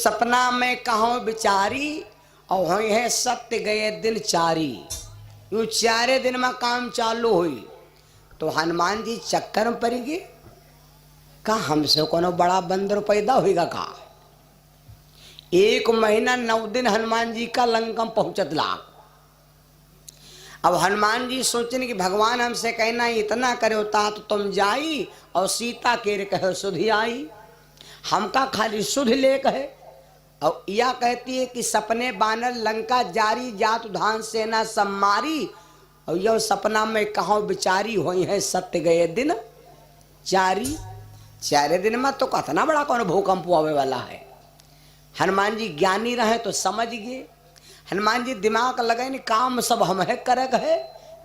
सपना में कहो बिचारी और हुई है सत्य गए दिन चारी। यूं 4 दिन में काम चालू हुई तो हनुमान जी चक्कर में पड़ गए। का हमसे कोनो बड़ा बंदर पैदा होगा का। 1 महीना 9 दिन हनुमान जी का लंका पहुंचत ला। अब हनुमान जी सोचने कि भगवान हमसे कहना इतना करे होता तो तुम जाई और सीता के कहे सुधी आई। हमका खाली सुध ले कहे और यह कहती है कि सपने बानर लंका जारी जात धान सेना सब मारी। और यह सपना में कहो बिचारी हुई है सत्य गए दिन चारी। 4 दिन में तो कितना बड़ा कौन भूकंप आवे वाला है। हनुमान जी ज्ञानी रहे तो समझ गए। हनुमान जी दिमाग लगे नहीं काम सब हम है करे कहे।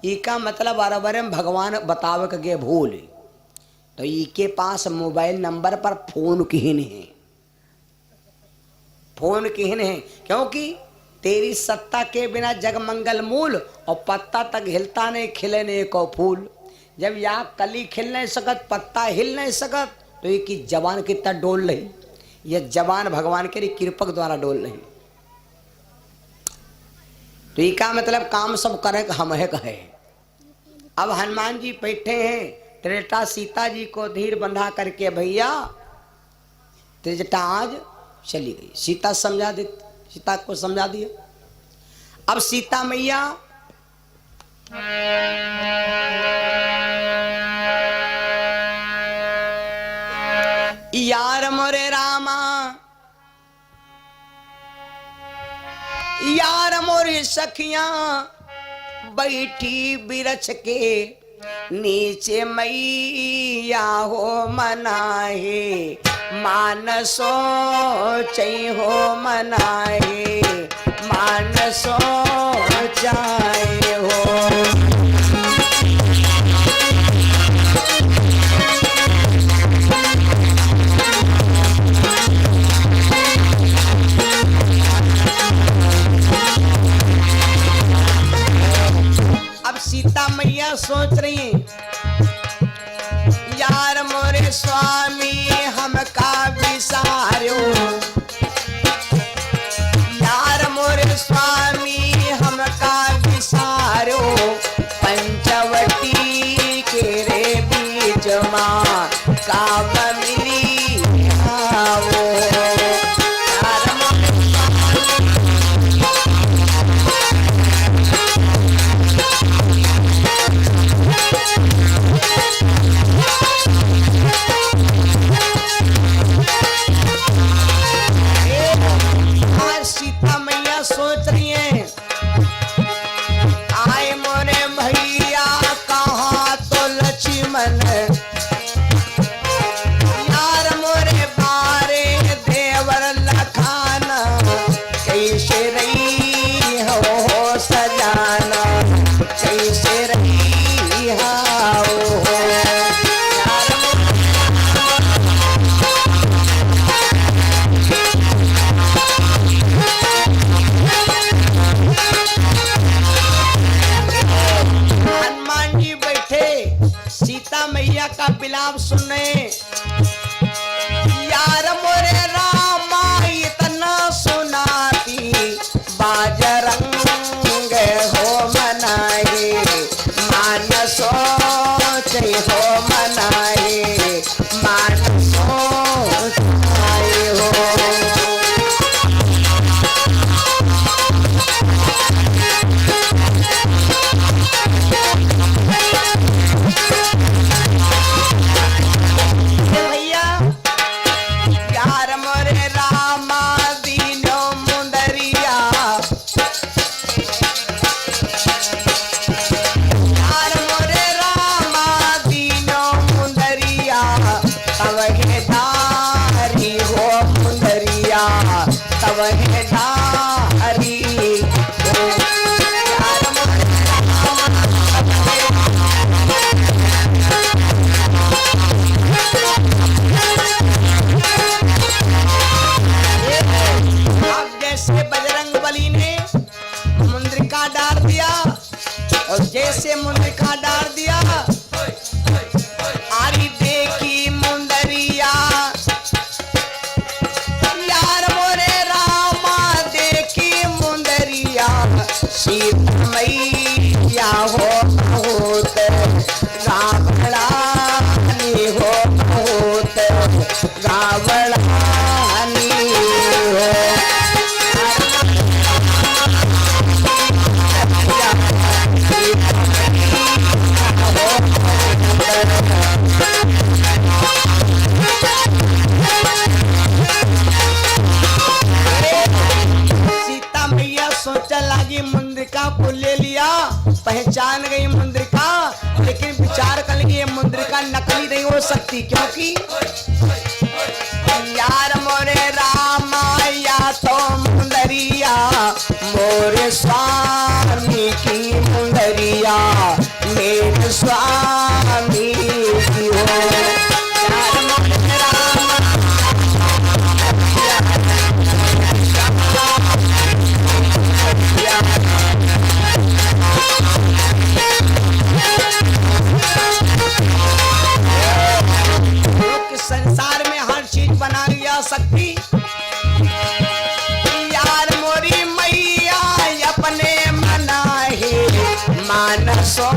इसका मतलब बराबर में भगवान बतावे के भूल तो इके पास मोबाइल नंबर पर फोन किहन है। फोन किहन है क्योंकि तेरी सत्ता के बिना जग मंगल मूल और पत्ता तक हिलता नहीं खिले नहीं को फूल। जब या कली खिल नहीं सकत पत्ता हिल नहीं सकत तो ये की जवान कितना डोल रही। यह जवान भगवान के कृपक द्वारा डोल रही। तो इसका मतलब काम सब करे हम है कहे। अब हनुमान जी बैठे हैं त्रेता सीता जी को धीर बंधा करके भैया त्रिजटा आज चली गई। सीता समझा दी सीता को समझा दिया। अब सीता मैया यार मोरे रामा यार मोरी सखियां बैठी बिरछ के नीचे मैया हो मनाए मानसो चई हो मनाए मानसो चाहे हो। सीता मैया सोच रही है यार मोरे स्वामी हमका विसारो यार मोरे स्वामी हमका विसारो पंचवटी के रे बीच माँ काब मिली आओ। सोच रही है आए मोरे भैया कहाँ तो लक्ष्मण यार मोरे बारे देवर लखाना कैसे रही हो सजाना कैसे रही हो। मैया का बिलाप सुनने यार मोरे रामा इतना सुनाती बाजरंग हो मनाए मानसो चई हो मनाए मानसो चाहे हो। जैसे मुंदरिका डाल दिया आरी देखी मुंदरिया यार मोरे पहचान गई मुद्रिका, लेकिन विचार कर लगी ये मुद्रिका नकली नहीं हो सकती, क्योंकि यार मोरे रामा या तो मुंदरिया मोरे स्वामी की मुंदरिया मेरे स्वामी की हो। यार मोरे रामा संसार में हर चीज बनाई जा सकती। यार मोरी मैया अपने मनाहे मानसो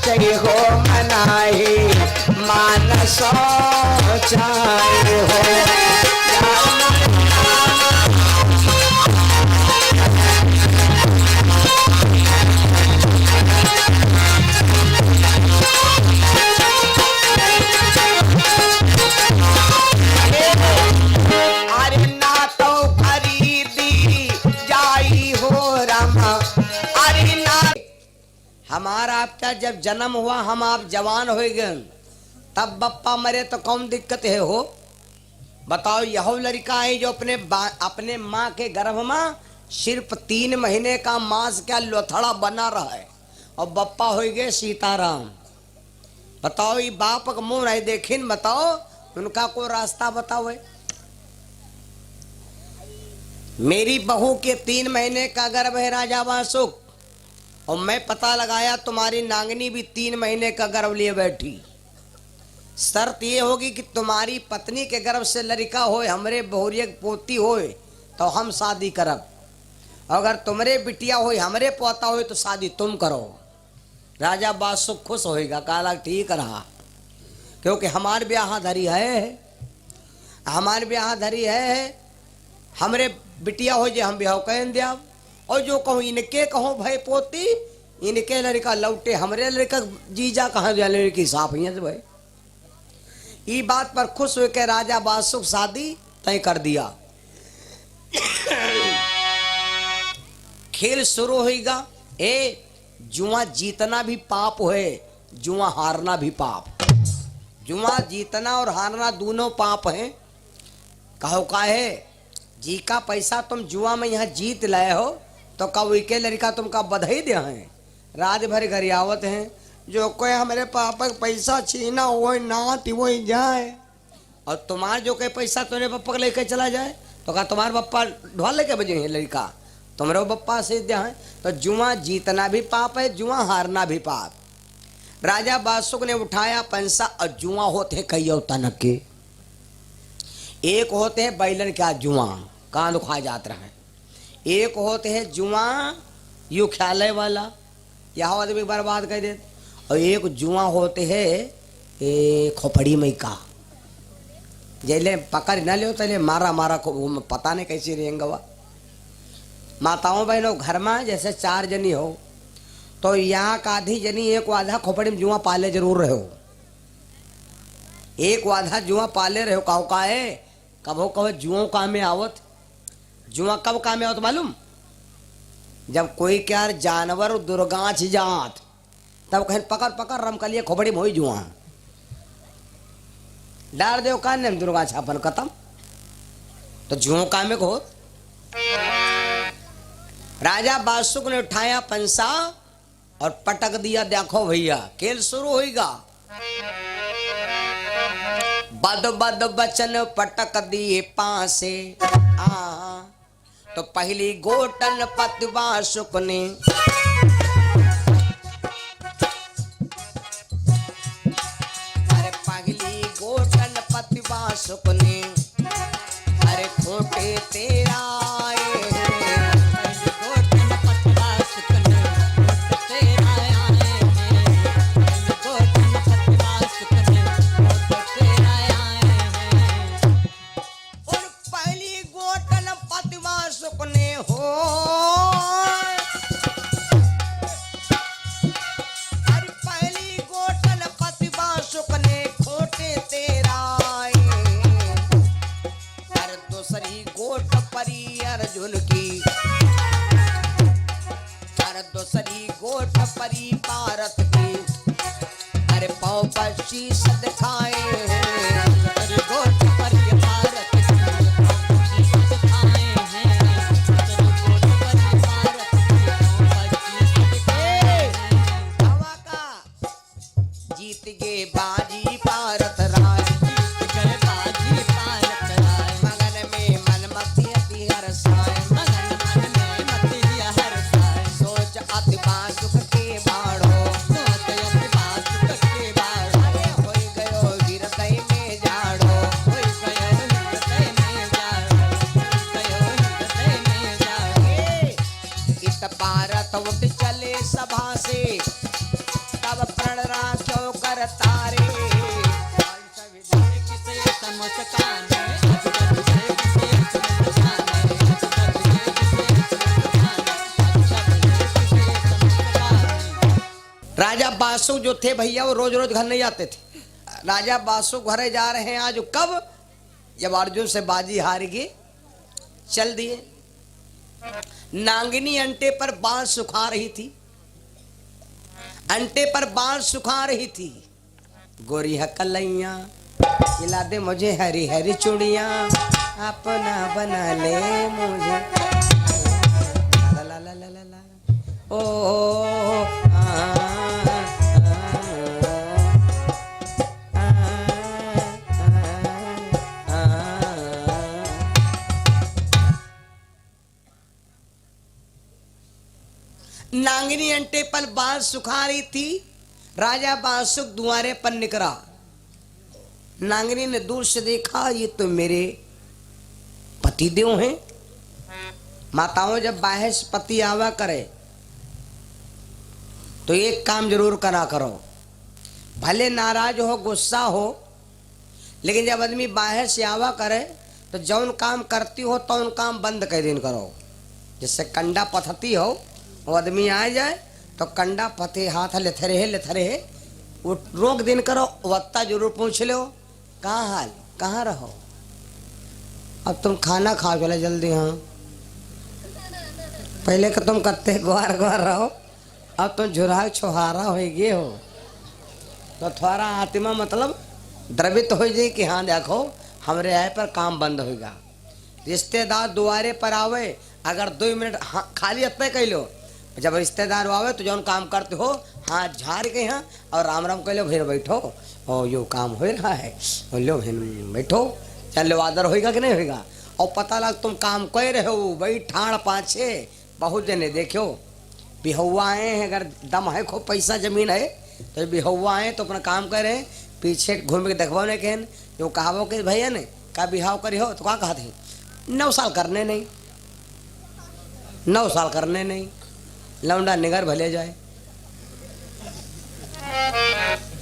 चाहे हो मनाहे मानसो चाहे हो। हमारा आपका जब जन्म हुआ, हम आप जवान हो गए, तब बप्पा मरे तो कौन दिक्कत है हो? बताओ, यह लड़का है जो अपने माँ के गर्भ में सिर्फ 3 महीने का मांस क्या लोथड़ा बना रहा है, और बप्पा हो गए सीताराम। बताओ, ये बाप का मुंह नहीं देखिन, बताओ उनका कोई रास्ता बताओ। मेरी बहू के 3 महीने का गर्भ है राजा वासुक, और मैं पता लगाया तुम्हारी नांगनी भी 3 महीने का गर्भ लिए बैठी। शर्त ये होगी कि तुम्हारी पत्नी के गर्भ से लड़का होए, हमरे बहुरिया पोती होए तो हम शादी करब, अगर तुम्हारे बिटिया होए हमरे पोता होए तो शादी तुम करो। राजा वासुक खुश होएगा, कहा ठीक रहा, क्योंकि हमारे ब्याह धरी है, हमारे ब्याह धरी है, हमरे बिटिया हो जे हम ब्याह कह दिया, और जो कहूँ इनके कहो भाई पोती, इनके लड़का लौटे, हमरे लड़का जीजा कहाँ गया लड़की साफ ही है भाई। ये बात पर खुश हो के राजा वासुक शादी तय कर दिया। खेल शुरू होगा। जुआ जीतना भी पाप है, जुआ हारना भी पाप। जुआ जीतना और हारना दोनों पाप हैं। कहो का है जी का पैसा तुम जुआ में यहाँ जीत लाए हो, तो कब के लड़का तुमका बधाई दे हैं, रात भर गरियावत हैं, जो कोई हमारे पापा का पैसा छीना वो नात वो जाए, और तुम्हारा जो कोई पैसा तुम्हारे पप्पा को लेकर चला जाए, तो कहा तुम्हारे पप्पा ढोल लेके बजे हैं लड़का, तुम्हारे पप्पा से दिया है। तो जुआ जीतना भी पाप है, जुआ हारना भी पाप। राजा वासुक ने उठाया पैसा, और जुआ होते हैं कई तनक के, एक होते हैं बैलन क्या जुआ कान दुखा जाता है, एक होते हैं जुआ यू ख्यालय वाला यहाँ आदमी बर्बाद कर देते, और एक जुआ होते हैं खोपड़ी में का, जैले पकड़ न लो तले मारा मारा को पता नहीं कैसी रहेंगे। माताओं बहनों घर में जैसे 4 जनी हो, तो यहाँ का आधी जनी एक आधा खोपड़ी में जुआ पाले जरूर रहो, एक आधा जुआ पाले रहो। कहो का है कबो कहो जुआ काम में आवत, जुआ कब काम में आवत मालूम? जब कोई क्या जानवर दुर्गाछ जात, तब कहें पकड़ पकड़ रमकलिए खोपड़ी में हो जुआ डार दे कान ने दुर्गा छापन खत्म, तो जुओं काम में को। राजा वासुक ने उठाया पंसा और पटक दिया। देखो भैया खेल शुरू होगा। बद बद बचन पटक दिए पासे, तो पहली गोटन पति वासुक ने, अरे पहली गोटन पति वासुक ने, अरे खोटे तेरा अर्जुन की, दूसरी गोट चीज दिखाए हैं गोद पर ये भारत की चीज दिखाए हैं गोद पर ये भारत की हवा का जीत गए बाजी भारत राय जीत गए बाजी भारत राय मगन में मन मती अति हर साय मगन मन में मती हर साय सोच अति बासुक के बाड़ो सोच अति बासुक के बाड़ो अरे होई गयो हृदय में जाड़ो होई गयो हृदय में जाड़ो गयो हृदय में जाड़ो इत भारत उठ चले सभा से तब प्रण राख्यो कर तारे राजा बासु जो थे भैया वो रोज रोज घर नहीं आते थे। राजा बासु घरे जा रहे हैं आज कब, जब अर्जुन से बाजी हार गए चल दिए। नांगिनी अंटे पर बाल सुखा रही थी, अंटे पर बाल सुखा रही थी। गोरी हकलैया खिला दे मुझे हरी हरी चूड़िया अपना बना ले मुझे ला ला ला ला ला ला ओ नांगिनी अंटे पर बाल सुखा रही थी। राजा बासुक दुआरे पर निकला। नांगिनी ने दूर से देखा ये तो मेरे पतिदेव हैं। माताओं जब बाहर से पति आवा करे तो एक काम जरूर करा करो, भले नाराज हो गुस्सा हो, लेकिन जब आदमी बाहर से आवा करे तो जौन काम करती हो तो उन काम बंद कर दिन करो। जिससे कंडा पथती हो वो आदमी आ जाए तो कंडा पथे हाथ लेथरे वो रोक दिन करो। वत्ता जरूर पूछ लो कहाँ हाल कहाँ रहो, अब तुम खाना खा चले जल्दी। हाँ पहले que तुम कत्ते ग्वार ग्वार रहो, अब तुम झुरा छोहारा हो गए हो तो थोड़ा आत्मा मतलब द्रवित हो जाए कि हाँ देखो हमरे आए पर काम बंद होगा। रिश्तेदार दुआरे पर आवे अगर 2 मिनट खाली इतने कह लो, जब रिश्तेदार आवे तो जौन काम करते हो हाथ झाड़ के यहाँ और राम राम कह लो फिर बैठो और यो काम हो रहा है लो बैठो चल आदर होएगा कि नहीं होएगा। और पता लग तुम काम कर रहे हो भाई ठाण पाछे बहुत जने देखो बिहुआ आए हैं, अगर दम है खूब पैसा जमीन है तो बिहुआ आए तो अपना काम करे पीछे घूम के देखो ने कहन जो कहावो के भैया ने का बिहाव करी हो तो क्या कहते 9 साल करने नहीं 9 साल करने नहीं लौंडा निगर भले जाए।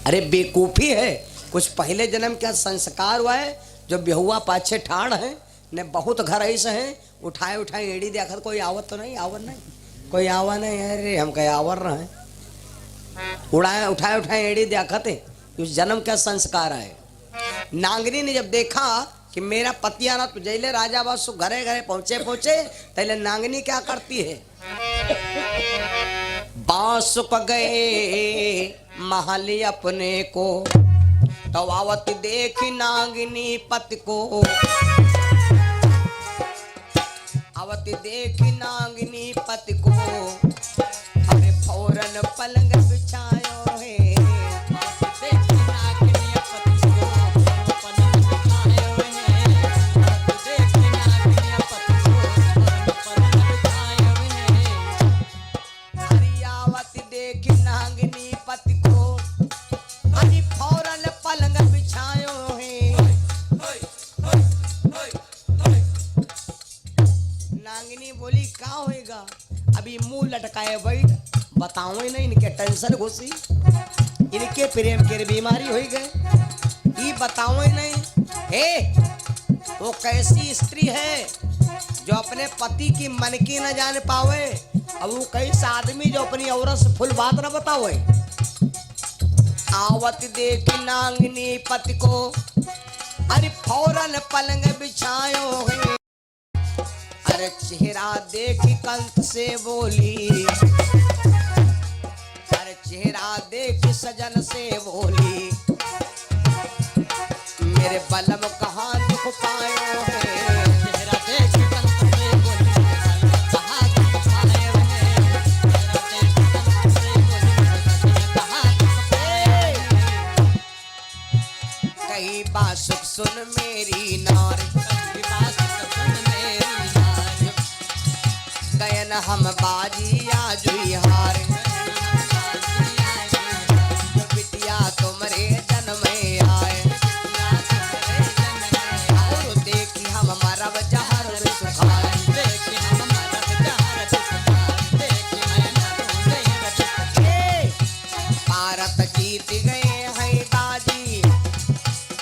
अरे बेकूफी है, कुछ पहले जन्म का संस्कार हुआ है जो बेहुआ पाछे ठाण है ने बहुत घर ऐसे हैं उठाए एड़ी देखा कोई आवत तो नहीं आवर नहीं कोई आवा नहीं। अरे हम कहे आवर रहे उठाए एड़ी देखते उस जन्म का संस्कार है। नांगनी ने जब देखा कि मेरा पति आना तो जैले राजा बासु घरे घरे पहुंचे तैले नांगनी क्या करती है बासुक गए महली अपने को तो आवत देखी नांगिनी पति को आवत देखी नांगिनी पति को अरे फौरन पलंग बिछायो है देखी नांगिनी पति को पलंग बिछायो है देखी नांगिनी पति को पलंग बिछायो है। अरे आवत देखी नांगिनी पति को अरे फौरन पलंग बिछायो है। नांगिनी बोली क्या होएगा, अभी मुंह लटकाए बैठ बताओ ही नहीं इनके टेंशन घुसी इनके प्रेम के बीमारी हो गए ये बताओ ही नहीं। हे वो कैसी स्त्री है जो अपने पति की मन की न जान पावे, अब वो कैसा आदमी जो अपनी औरत से फुल बात न बतावे। आवत देखी नांगिनी पति को अरे फौरन पलंग बिछायो है। अरे चेहरा देखी कंठ से बोली अरे चेहरा देखी सजन से बोली मेरे बलम कहाँ दुख पायो है, चेहरा देख तन से बोली कहाँ दुख पाए है, चेहरा देख तन से बोली कहाँ दुख पाए। कहीं बात सुख सुन मेरी नार, कहीं बात सुन मेरी यार, गयन हम बाजी आज हुई हार, बिटिया तुम्हारे जन्म में आए, और देखी हम मरब जहर में सुखाए, भारत जीत गए हैं बाजी,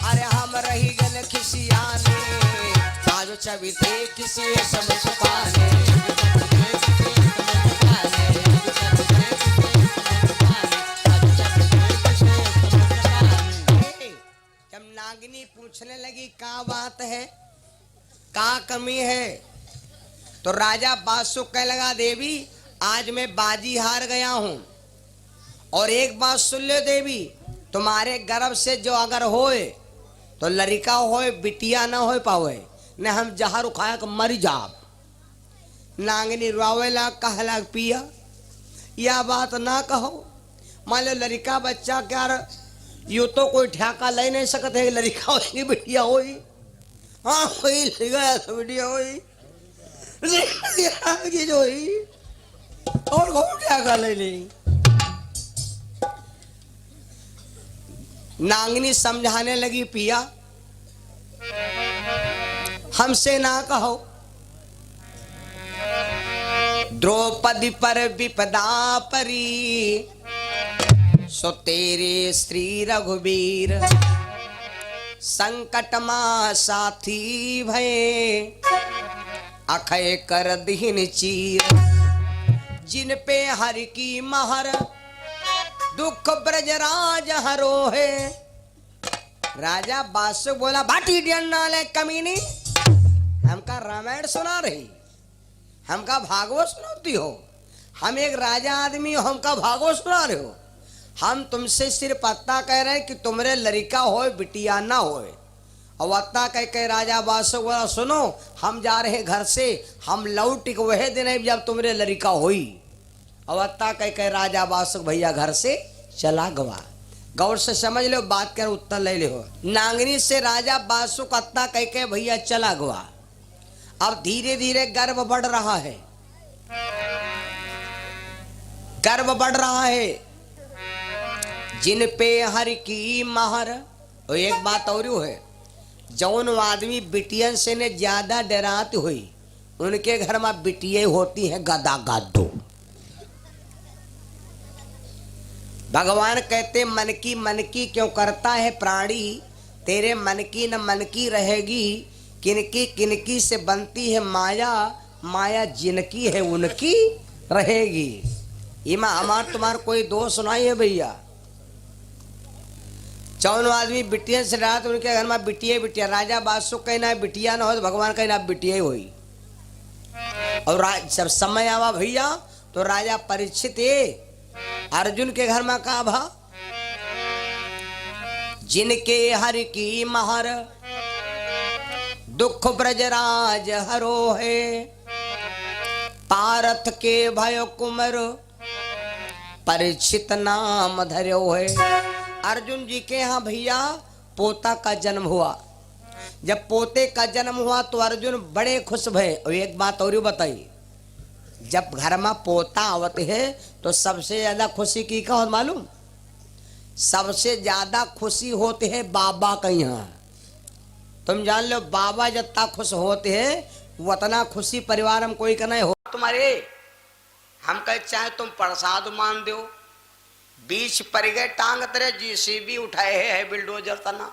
अरे हम रही गल खिसियाने, आज छवि थे किसी सब छुपाने। जब नागिनी पूछने लगी क्या बात है, क्या कमी है, तो राजा बादशाह कह लगा देवी आज मैं बाजी हार गया हूं, और एक बात सुन लो देवी, तुम्हारे गर्भ से जो अगर होए तो लड़का होए बिटिया ना हो पावे, न हम जहर खाया के मर जाब। नांगनी रोवेला कहला पिया यह बात ना कहो, मान लो लड़का बच्चा क्या यू तो कोई ठेका ले नहीं सकते है, लड़का होगी बिटिया होई, हाँ होई गया तो बिटिया होई जो हुई और कौन ठेका ले नहीं। नांगनी समझाने लगी पिया हमसे ना कहो, द्रौपदी पर विपदा परी, सो तेरे श्री रघुवीर, संकट मां साथी भये, अखय कर दीन चीर, जिन पे हर की महर, दुख ब्रजराज हरो है। राजा बादशाह बोला बाटी डियन्नाले कमीनी, हमका रामायण सुना रही, हमका भागवत सुनाती हो, हम एक राजा आदमी हो, हमका भागवत सुना रहे हो, हम तुमसे सिर्फ पत्ता कह रहे हैं कि तुम्हारे लड़का होए बिटिया ना होए। और वत्ता कह के राजा बादशाह बोला सुनो हम जा रहे हैं घर से, हम लौट के वह दिन है जब तुम्हारे लड़का होई। अवत्ता कह के राजा बादशाह भैया घर से चला गवा। गौर से समझ लो बात कर उत्तर ले लो। नांगनी से राजा बादशाह कत्ता कह के भैया चला गवा। अब धीरे धीरे गर्व बढ़ रहा है, गर्व बढ़ रहा है, जिन पे हर की महर। और एक बात और है, जौन आदमी बिटियन से ने ज्यादा डराती हुई उनके घर में बिटिया होती है गदा गादो। भगवान कहते मन की क्यों करता है प्राणी, तेरे मन की न मन की रहेगी, किनकी किनकी से बनती है माया, माया जिनकी है उनकी रहेगी। इमा हमार तुम्हार कोई दोष सुनाई है भैया। चौन आदमी बिटिया से रहा तो उनके घर में बिटिया बिटिया, राजा बादशाह कहना है बिटिया ना हो तो भगवान कहना बिटिया ही हुई। और जब समय आवा भैया तो राजा परीक्षित अर्जुन के घर में कहा भा, जिनके हर की महर, दुख ब्रजराज हरो है, पारथ के भय कुमर, परीक्षित नाम धरो है। अर्जुन जी के यहाँ भैया पोता का जन्म हुआ। जब पोते का जन्म हुआ तो अर्जुन बड़े खुश भये। और एक बात और बताई, जब घर में पोता आवत है तो सबसे ज्यादा खुशी की का हो मालूम? सबसे ज्यादा खुशी होते है बाबा के यहाँ। तुम जान लो बाबा जितना खुश होते हैं उतना खुशी परिवार में कोई का नहीं हो। तुम्हारे हम कह चाहे तुम प्रसाद मान दो, बीच पर गए टांग तेरे जीसीबी उठाए है बिल्डोजर तना,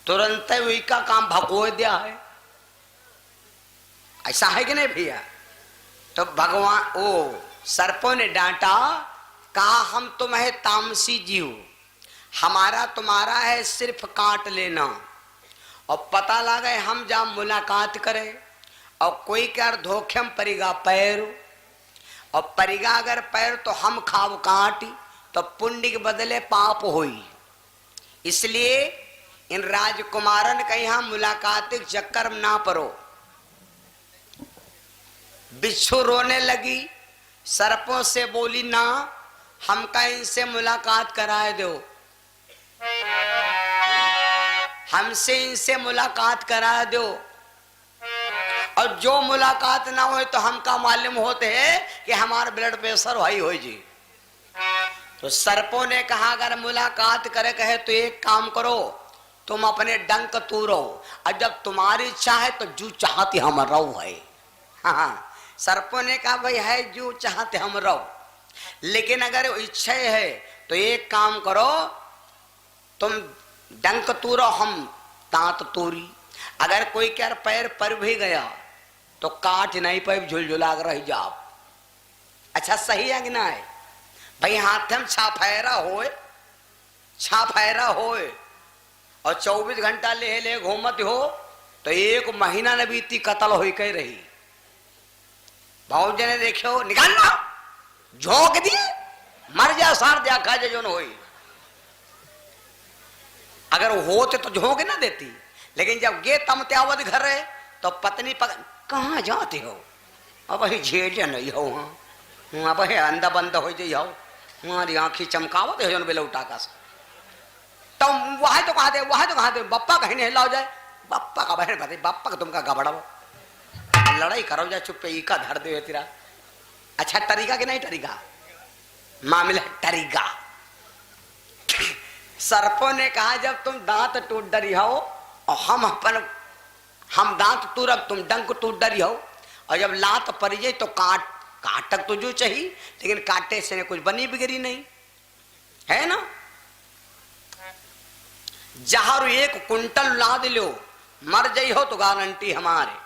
तुरंत वही का काम भगो दिया है। ऐसा है कि नहीं भैया? तो भगवान ओ सर्पों ने डांटा, कहा हम तुम्हें तामसी जीव, हमारा तुम्हारा है सिर्फ काट लेना। और पता लगा हम जा मुलाकात करें और कोई कर धोखेम परिगा पैर, और परिगा अगर पैर तो हम खाव काट, तो पुण्य के बदले पाप होई। इसलिए इन राजकुमारन के यहाँ मुलाकात के चक्कर में ना पड़ो। बिच्छू रोने लगी, सर्पों से बोली ना, हमका इनसे मुलाकात कराए दो, हमसे इनसे मुलाकात करा दो। और जो मुलाकात ना हो तो हमका मालूम होते है कि हमारा ब्लड प्रेशर हाई हो जी। तो सर्पों ने कहा अगर मुलाकात करे कहे तो एक काम करो, तुम अपने डंक तूरो, और जब तुम्हारी इच्छा है तो जो चाहते हम रहो है। हाँ, सर्पों ने कहा भाई है जो चाहते हम रहो, लेकिन अगर इच्छा है तो एक काम करो, तुम डंक तूरो हम दांत तोरी। अगर कोई क्या पैर पर भी गया तो काट नहीं पाए, झुलझुला कर रह जाओ। अच्छा सही है कि ना है भाई? हाथ में छाफेरा होए, छाफेरा होए और 24 घंटा ले ले घूमत हो तो 1 महीना न बीती कतल हो कह रही। भाऊजी ने देखो निकालना, झोंक दिए, मर जा सार दिया खा जो न होई। अगर होते तो झोंक ना देती, लेकिन जब गे तमत्यावत घर है तो पत्नी कहाँ जाते हो? अब ही झेल नहीं हो, हाँ अब है अंधा बंद हो जाओ, हमारी आंखी चमकावत है जो बेलौटा का। तो वह तो कहा दे, वह तो कहा दे, बप्पा कहीं नहीं हिलाओ जाए, बप्पा का बहन बताए, बप्पा का तुमका गबड़ाओ, लड़ाई करो जाए चुप पे ईका धर दे तेरा। अच्छा तरीका कि नहीं तरीका? मामला तरीका। सर्पों ने कहा जब तुम दांत टूट डरी हो और हम दांत तूरब, तुम डंक टूट डरी हो, और जब लात पड़ जाए तो काटक तो जो चाहिए, लेकिन काटे से कुछ बनी बिगड़ी नहीं है ना। जहर 1 कुंटल लाद लो, मर जाइ हो तो गारंटी हमारे,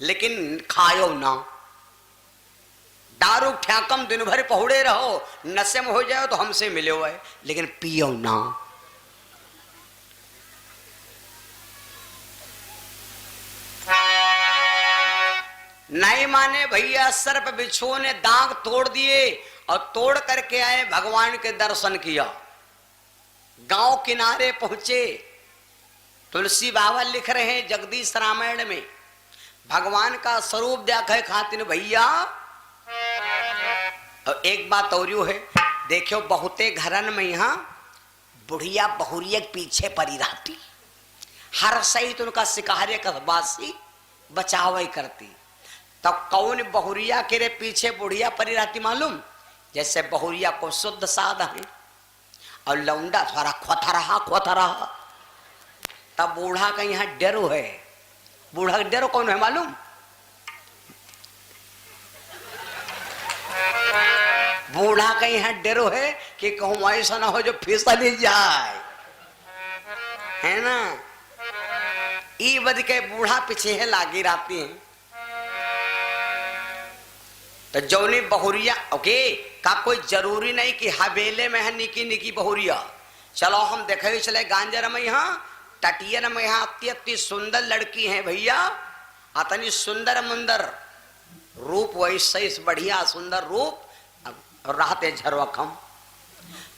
लेकिन खायो ना। दारू ठ्याकम दिन भर पहुड़े रहो, नशे में हो जाओ तो हमसे मिले हुए, लेकिन पियो ना। नहीं माने भैया, सर्प बिच्छुओं ने दांत तोड़ दिए और तोड़ करके आए, भगवान के दर्शन किया। गांव किनारे पहुंचे, तुलसी बाबा लिख रहे हैं जगदीश रामायण में, भगवान का स्वरूप देखे खातिर भैया। और एक बात और है, देखो बहुते घरन में यहाँ बुढ़िया बहुरिया पीछे पड़ी रहती, हर सही तो उनका शिकारे का बासी बचाव करती। तब कौन बहुरिया के रे पीछे बुढ़िया पड़ी रहती मालूम? जैसे बहुरिया को शुद्ध साध है और लौंडा थोड़ा खोथा रहा, तब बूढ़ा का यहाँ डरो है। बूढ़ा का डरो कौन है मालूम? बूढ़ा का यहाँ डरो है कि कहूं ऐसा ना हो जो फिसल जाए, है ना। ई बद के बूढ़ा पीछे है लागी रहती है। तो जौनी बहुरिया ओके का कोई जरूरी नहीं कि हवेले में है निकी निकी बहुरिया। चलो हम देखे चले गांजर में यहाँ तटियर में यहाँ अति सुंदर लड़की है भैया, अतनी सुंदर मुंदर रूप, वैसे बढ़िया सुंदर रूप रहते झरवखम।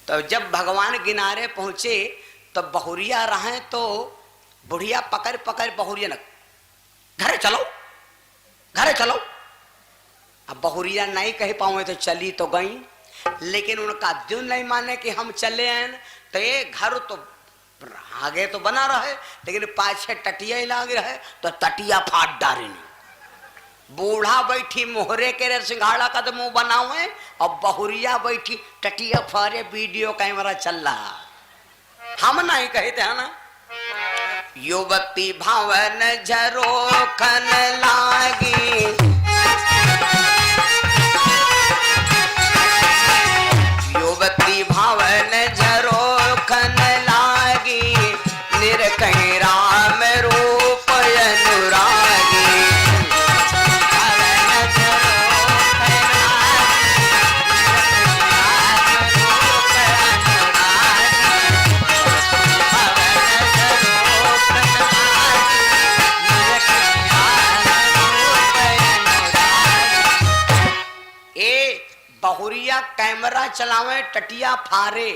तो जब भगवान किनारे पहुंचे तो बहुरिया रहे तो बुढ़िया पकड़ पकड़ बहुरिया न घरे चलो घरे चलो। अब बहुरिया नहीं कह पाऊँ तो चली तो गई, लेकिन उनका दिल नहीं माने कि हम चले आए। तो ये घर तो आगे तो बना रहे, लेकिन पाछे टटिया ही लाग रहे तो टटिया फाट डारी। बूढ़ा बैठी मोहरे के रे सिंघाड़ा का तो मुंह बनावे और बहुरिया बैठी टटिया फारे, वीडियो कैमरा चल रहा। हम नहीं कहते है ना, युवती भवन झरोखन लागी, युवती भवन झरोखन लागी, निरकहीं राम रूप अनुरागी। बहुरिया कैमरा चलावे, टटिया फारे,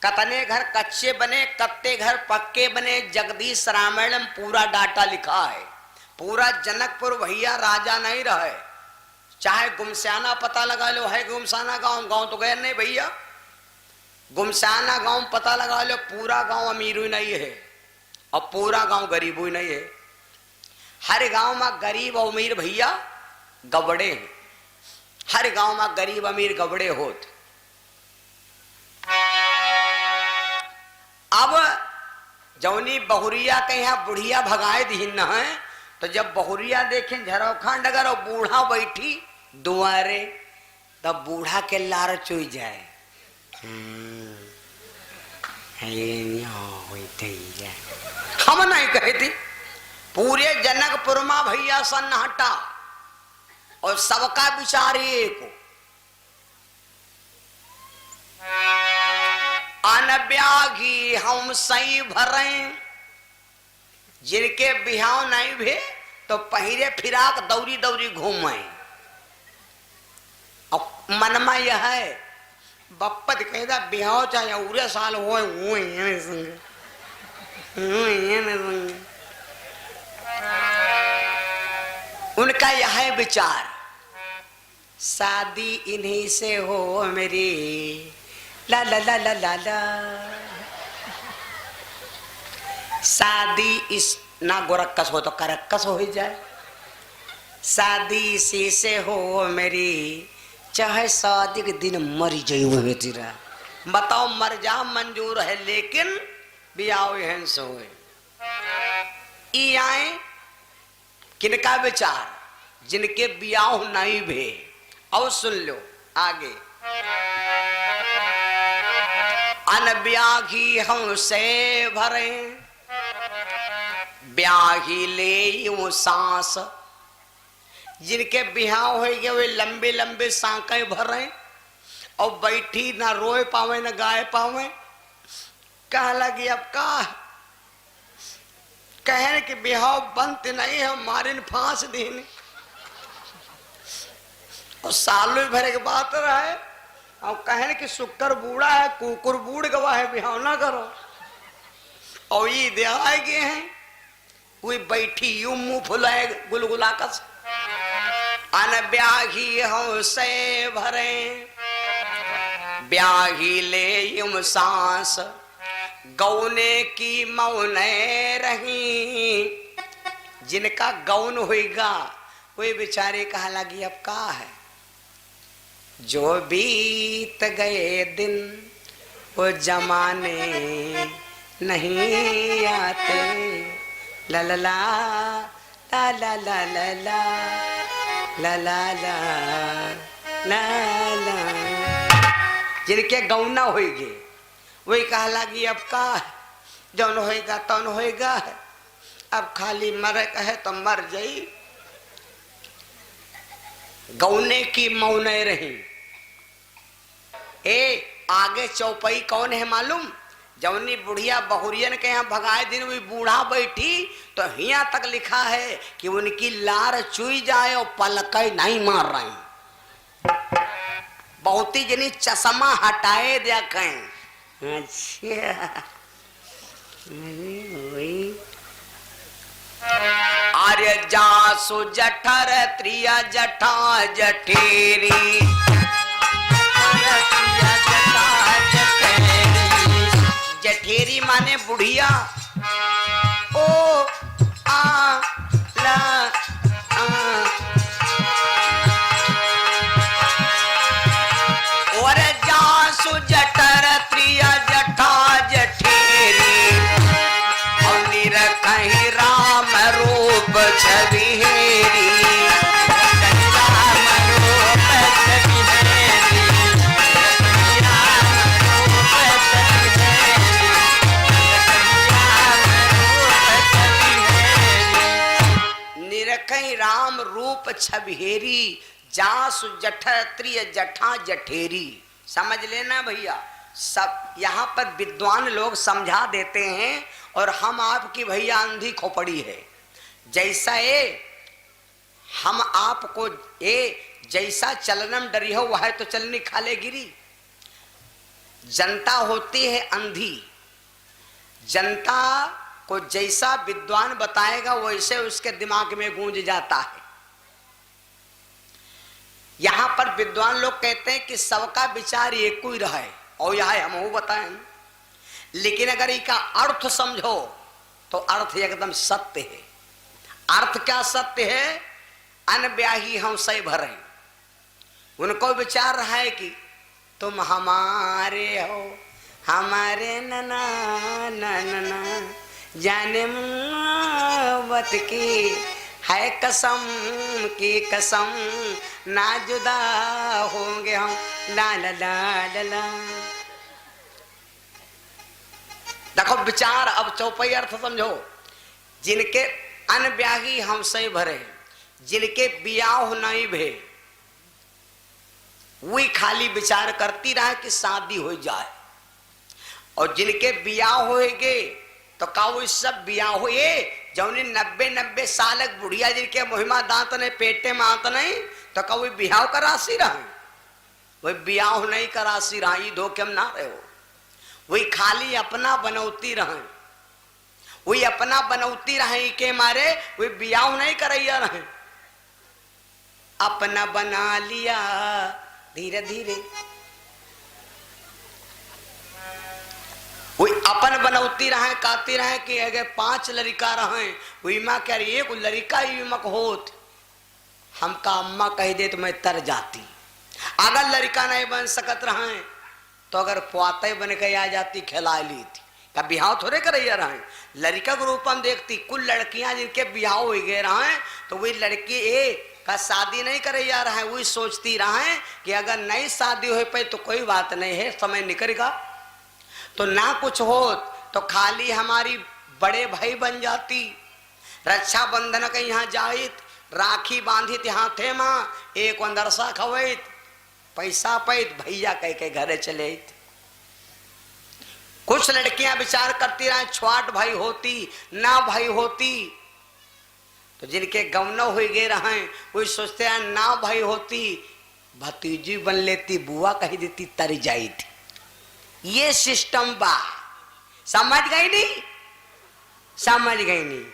कतने घर कच्चे बने, कत्ते घर पक्के बने, जगदीश रामायण में पूरा डाटा लिखा है। पूरा जनकपुर भैया राजा नहीं रहे, चाहे गुमसाना पता लगा लो, है गुमसाना गांव, गांव तो गए नहीं भैया, गुमसाना गांव पता लगा लो, पूरा गांव अमीर ही नहीं है और पूरा गांव गरीब ही नहीं है। हर गांव में गरीब और अमीर भैया गबड़े हैं, हर गांव में गरीब अमीर गबड़े होते। अब जौनी बहुरिया के यहाँ बुढ़िया भगाए दीन है, तो जब बहुरिया देखें झरोखान डगर और बूढ़ा बैठी दुआरे, तब बूढ़ा के लार चुई जाए, हम नहीं कहती। पूरे जनकपुर में भैया सन्नाटा और सबका विचार एक, अनब्यागी हम सही भरे, जिनके बिहाव नहीं भे तो पहिरे फिराक दौरी दौरी घूमे। और मनमा यह है बप्पत कहता बिहाव चाहे उरे साल हो उनका यह है विचार, शादी इन्हीं से हो मेरी, ला ला ला ला ला ला, शादी इस ना गोरक्कस हो तो करक्कस हो ही जाए, शादी इसी से हो मेरी, चाहे शादी के दिन मरी जाए तेरा। बताओ मर जा मंजूर है, लेकिन बियाह है सो ई आए किनका विचार, जिनके बियाह नहीं भे। और सुन लो आगे, अनब्याही हम से भरे, ब्याही ले यूं सांस, जिनके बिहाव हो गए वे लंबे लंबे सांकें भरे और बैठी ना रोए पावे ना गाए पावे। कह लगी अब का कहने कि बिहाव बनत नहीं है, मारिन फांस दीन, और सालों भरे के बात रहे और कहने कि शुक्र बूढ़ा है, कुकुर बूढ़ गवा है, बिहाव ना करो। और ये दे आए गए हैं, कोई बैठी यूं मुंह फुलाए गुलगुला कस, अन ब्याही हो से भरे, ब्याही ले यूं सांस, गौने की मौने रही, जिनका गौन होगा कोई बेचारे कहा लगी अब का है, जो बीत गए दिन वो जमाने नहीं आते, ला ला ला ला ला ला ला ला ला ला ला ला, जिनके गौना होगी वही कहा लगी अब का है, जौन होएगा तौन होएगा, अब खाली मर कहे तो मर जाई, गौने की मौने रही। ए आगे चौपाई कौन है मालूम, जौनी बुढ़िया बहुरियन के यहाँ भगाए दिन हुई बूढ़ा बैठी, तो हिया तक लिखा है कि उनकी लार चुई जाए और पलकई नहीं मार रहे, बहुती जनी चश्मा हटाए दिया कहें। अच्छा आर्य जासु जठर त्रिया जठा जठेरी, जठेरी माने बुढ़िया, ओ आ ला आ, और जासु जठर त्रिया जठा जठेरी, और निरखहि राम रूप छविहेरी, निरखहि राम रूप छबिहेरी, जासु जठर त्रिय जठा जठेरी। समझ लेना भैया, सब यहाँ पर विद्वान लोग समझा देते हैं और हम आपकी भैया अंधी खोपड़ी है। जैसा ये हम आपको ये जैसा चलनम डरी हो वह तो चलनी खाले गिरी, जनता होती है अंधी। जनता को जैसा विद्वान बताएगा वैसे उसके दिमाग में गूंज जाता है। यहां पर विद्वान लोग कहते हैं कि सबका विचार एक ही रहे, और यह हम बताएं, लेकिन अगर इसका अर्थ समझो तो अर्थ एकदम सत्य है। अर्थ क्या सत्य है? अनब्याही हम सही भरे। उनको विचार रहा है कि तुम हमारे हो, हमारे नना नना, जाने मोहब्बत की है कसम की कसम, ना जुदा होंगे हम, ला ला ला ला ला। देखो विचार, अब चौपाई अर्थ समझो। जिनके अनब्याही हमसे भरे, जिनके बियाह नहीं भे, वही खाली विचार करती रहे कि शादी हो जाए, और जिनके बियाह होएगे तो का वो सब बियाह हुए जौनी 90 साल बुढ़िया जिनके मुहिमा दांत ने पेटे में आत नहीं, तो का वही बियाह का राशि रहे, वही बियाह नहीं का राशि रहा। धोखे में ना रहे हो, वही खाली अपना बनौती रहे, वही अपना बनौती रहे के मारे वही बियाह नहीं करैया रहे। अपना बना लिया धीरे धीरे, वही अपन बनौती रहे, कहती रहे कि अगर 5 लड़का रहे, वही माँ कह रही एक लड़का ही मक होत, हमका अम्मा कह दे तो मैं तर जाती। अगर लड़का नहीं बन सकत रहे तो अगर पुआते बन के आ जाती, खिला ली थी। का बिहाव थोड़े कर रहे, लड़का के रूप में देखती। कुल लड़कियां जिनके बिहाव हो गए रहे तो वही लड़की का शादी नहीं करे जा रहा है, वही सोचती रहे कि अगर नई शादी हो पाई तो कोई बात नहीं है, समय निकलेगा। तो ना कुछ हो तो खाली हमारी बड़े भाई बन जाती, रक्षाबंधन के यहाँ जाइत, राखी बांधित हाथे माँ, एक वंदरसा खवैत, पैसा पैत भैया कह के घरे चले। कुछ लड़कियां विचार करती रहे छुआट भाई होती ना भाई होती, तो जिनके गवना हो गए रहे वही सोचते हैं ना भाई होती, भतीजी बन लेती, बुआ कही देती, तर जाई थी। ये सिस्टम बा, समझ गई नहीं? समझ गई नहीं?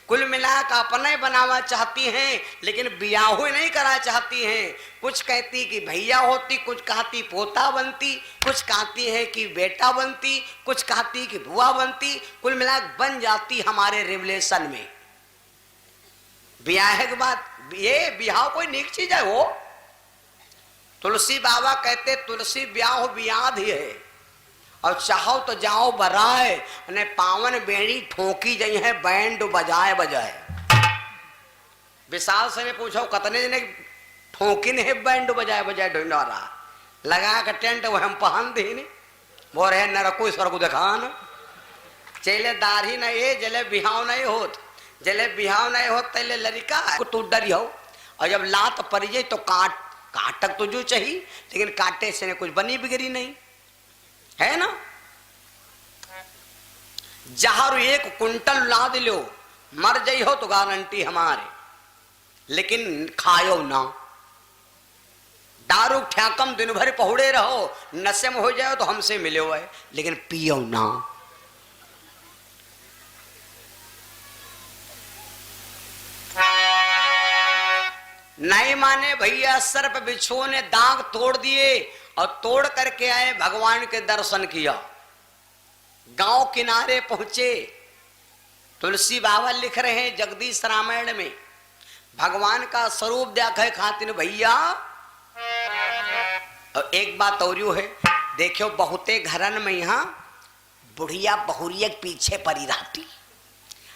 कुल मिलाकर अपने बनावा चाहती हैं, लेकिन बियाह नहीं करा चाहती हैं। कुछ कहती कि भैया होती, कुछ कहती पोता बनती, कुछ कहती है कि बेटा बनती, कुछ कहती कि बुआ बनती। कुल मिलाकर बन जाती हमारे रिवलेशन में। ब्याह के बाद ये ब्याह कोई नेक चीज है। वो तुलसी बाबा कहते तुलसी ब्याह ब्याद ही है, और चाहो तो जाओ बराए ने पावन बेड़ी ठोकी जई है, बैंड बजाए बजाए। विशाल से ने पूछो कतने जने ठोकी ने बैंड बजाए बजाए ढूंढा लगा के टेंट वो हम पहन दी ने वो रहे नरको ईश्वर को दिखान चले दाढ़ी न ये जले बिहाव नहीं होत, जले बिहाव नहीं होत तले लड़का को तू डरी हो, और जब लात पड़ जाए तो काटक तो जो चाहिए, लेकिन काटे से ने कुछ बनी बिगड़ी नहीं है ना। जहर 1 कुंटल लाद लो, मर जाइ हो तो गारंटी हमारे, लेकिन खायो ना। दारू ठ्याकम दिन भर पहुड़े रहो, नशे में हो जाओ तो हमसे मिले हुए, लेकिन पियो ना। नहीं माने भैया, सर्प बिच्छू ने दाग तोड़ दिए और तोड़ करके आए, भगवान के दर्शन किया। गांव किनारे पहुंचे, तुलसी बाबा लिख रहे हैं जगदीश रामायण में, भगवान का स्वरूप देखे खातिर भैया। और एक बात और है, देखो बहुते घरन में यहाँ बुढ़िया बहुरिया के पीछे पड़ी रहती,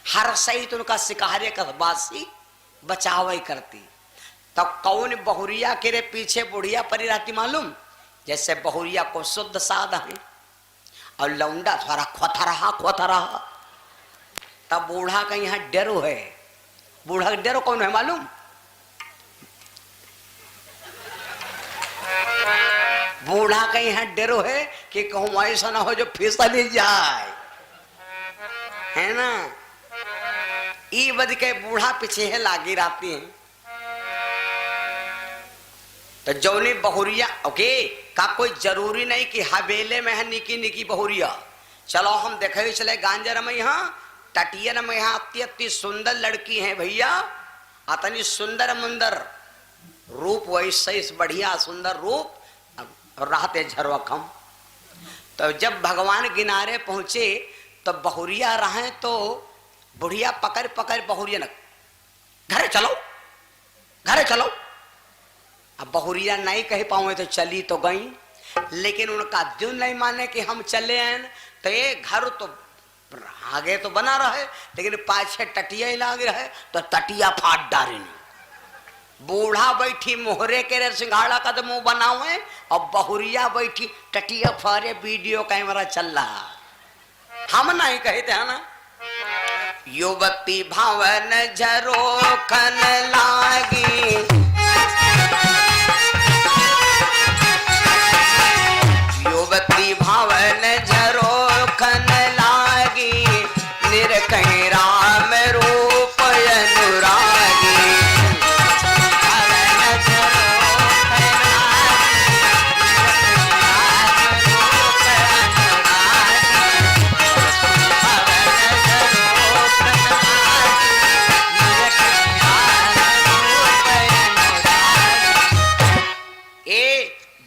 हर सहित उनका शिकारे का बासी बचाव करती। तब कौन बहुरिया के रे पीछे बुढ़िया पड़ी रहती मालूम? जैसे बहुरिया को शुद्ध साधा है और लौंडा थोड़ा खोथा रहा, तब बूढ़ा का यहाँ डरो है। बूढ़ा का डरो कौन है मालूम? बूढ़ा का यहाँ डरो है कि कहूँ ऐसा ना हो जो फिसल जाए, है ना। ई बद के बूढ़ा पीछे है लागी रहती है। तो जौनी बहुरिया ओके का कोई जरूरी नहीं कि हवेले में है निकी निकी बहुरिया। चलो हम देखे चले गांजर में यहाँ तटियन में यहाँ अति अति सुंदर लड़की है भैया, अतनी सुंदर मुंदर रूप वैसे बढ़िया सुंदर रूप रहते झरवखम। तो जब भगवान किनारे पहुंचे तो बहुरिया रहे तो बुढ़िया पकड़ पकड़ बहुरिया न घरे चलो घरे चलो। अब बहुरिया नहीं कह पाऊँ तो चली तो गई, लेकिन उनका दिल नहीं माने कि हम चले आए। तो ये घर तो आगे तो बना रहे लेकिन पाछे टटिया ही लाग रहे तो टटिया फाट डाली। बूढ़ा बैठी मोहरे के रे सिंघाड़ा का तो मुंह बनावे और बहुरिया बैठी टटिया फारे वीडियो कैमरा चल रहा। हम नहीं कहते है ना। युवती भवन झरोखन लागी, युवती भवन झरोखन लागी, निरकहीं राम रूप अनुरागी।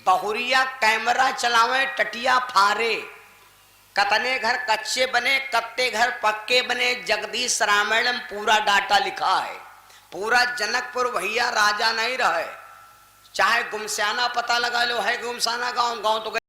बहुरिया कैमरा चलावे टटिया फारे, कतने घर कच्चे बने कत्ते घर पक्के बने। जगदीश रामायण में पूरा डाटा लिखा है। पूरा जनकपुर भैया राजा नहीं रहे, चाहे गुमसाना पता लगा लो है गुमसाना गांव गांव तो